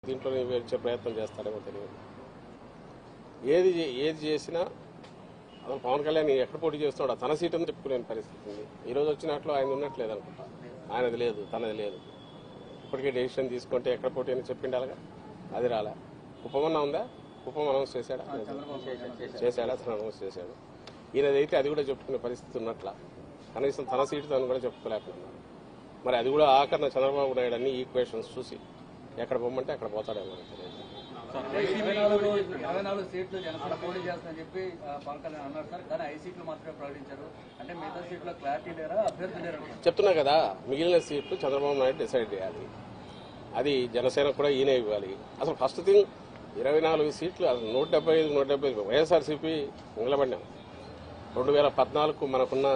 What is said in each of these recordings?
దీంట్లో వచ్చే ప్రయత్నం చేస్తాడేమో తెలియదు. ఏది చేసినా అసలు పవన్ కళ్యాణ్ ఎక్కడ పోటీ చేస్తున్నాడు తన సీట్ అని చెప్పుకునే పరిస్థితి ఉంది. ఈరోజు వచ్చినట్లు ఆయన ఉన్నట్లేదు అనుకుంటా. ఆయనది లేదు, తనది లేదు. ఇప్పటికే డెసిషన్ తీసుకుంటే ఎక్కడ పోటీ అని చెప్పిండాలిగా, అది రాలే. కుప్పమన్నా ఉందా? కుప్పం అనౌన్స్ చేశాడా? తను అనౌన్స్ చేశాడు. ఈయనదైతే అది కూడా చెప్పుకునే పరిస్థితి ఉన్నట్ల. కనీసం తన సీటు తను కూడా చెప్పుకోలేకపోతున్నాడు. మరి అది కూడా ఆఖరణ చంద్రబాబు నాయుడు అన్ని ఈక్వేషన్స్ చూసి ఎక్కడ పోమంటే అక్కడ పోతాడేమో తెలియదు. 24 సీట్లు జనసేన పోటీ చేస్తుందని చెప్పి పవన్ కళ్యాణ్ అన్నారు సార్. కానీ 5 సీట్లు మాత్రమే ప్రకటించారు. అంటే మిగతా సీట్లో క్లారిటీ లేరా, అభ్యర్థి లేరా? చెప్తున్నా కదా, మిగిలిన సీట్లు చంద్రబాబు నాయుడు డిసైడ్ చేయాలి. అది జనసేన కూడా ఈయనే ఇవ్వాలి. అసలు ఫస్ట్ థింగ్ 24 సీట్లు, అసలు 175 వైఎస్ఆర్సీపీ నిలబడినాం. 2014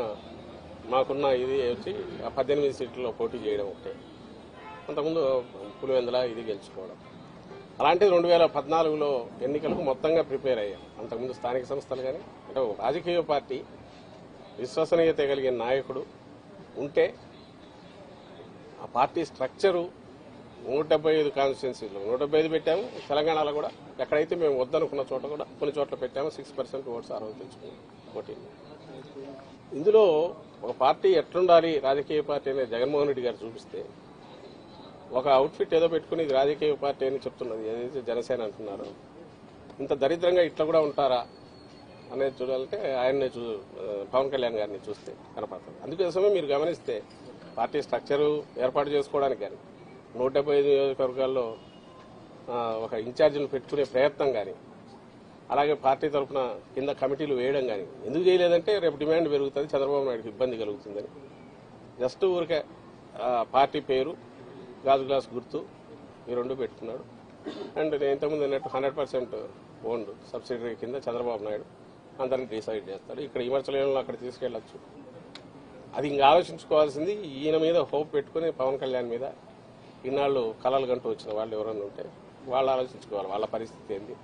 మాకున్న ఇది వచ్చి 18 సీట్లలో పోటీ చేయడం ఒకటే. అంతకుముందు పులివెందుల ఇది గెలుచుకోవడం. అలాంటిది 2014లో ఎన్నికలకు మొత్తంగా ప్రిపేర్ అయ్యాం. అంతకుముందు స్థానిక సంస్థలు కానీ అంటే రాజకీయ పార్టీ విశ్వసనీయత కలిగిన నాయకుడు ఉంటే ఆ పార్టీ స్ట్రక్చరు 175 కాన్స్టిట్యున్సీలో 175 పెట్టాము. తెలంగాణలో కూడా ఎక్కడైతే మేము వద్దనుకున్న చోట కూడా కొన్ని చోట్ల పెట్టాము. 6% ఓట్స్ ఆ రోజు తెచ్చుకున్నాం పోటీ. ఇందులో ఒక పార్టీ ఎట్లుండాలి రాజకీయ పార్టీ అనేది జగన్మోహన్ రెడ్డి గారు చూపిస్తే, ఒక అవుట్ఫిట్ ఏదో పెట్టుకుని ఇది రాజకీయ పార్టీ అని చెప్తున్నది ఏదైతే జనసేన అంటున్నారో, ఇంత దరిద్రంగా ఇట్లా కూడా ఉంటారా అనేది చూడాలంటే ఆయన్నే పవన్ కళ్యాణ్ గారిని చూస్తే కనపడుతుంది. అందుకోసమే మీరు గమనిస్తే పార్టీ స్ట్రక్చరు ఏర్పాటు చేసుకోవడానికి కానీ 175 నియోజకవర్గాల్లో ఒక ఇన్ఛార్జిని పెట్టుకునే ప్రయత్నం కానీ, అలాగే పార్టీ తరఫున కింద కమిటీలు వేయడం కానీ ఎందుకు చేయలేదంటే రేపు డిమాండ్ పెరుగుతుంది, చంద్రబాబు నాయుడుకి ఇబ్బంది కలుగుతుందని. జస్ట్ ఊరికే పార్టీ పేరు, గాజు గ్లాస్ గుర్తు ఈ రెండు పెట్టుకున్నాడు. అండ్ నేను ఇంతకుముందు అన్నట్టు 100% ఓన్డ్ సబ్సిడరీ కింద చంద్రబాబు నాయుడు అందరినీ డిసైడ్ చేస్తాడు. ఇక్కడ విమర్శలను అక్కడ తీసుకెళ్లొచ్చు. అది ఇంకా ఆలోచించుకోవాల్సింది ఈయన మీద హోప్ పెట్టుకుని పవన్ కళ్యాణ్ మీద ఇన్నాళ్ళు కలలు గంటూ వచ్చిన వాళ్ళు ఎవరన్నా ఉంటే వాళ్ళు ఆలోచించుకోవాలి వాళ్ళ పరిస్థితి ఏంది.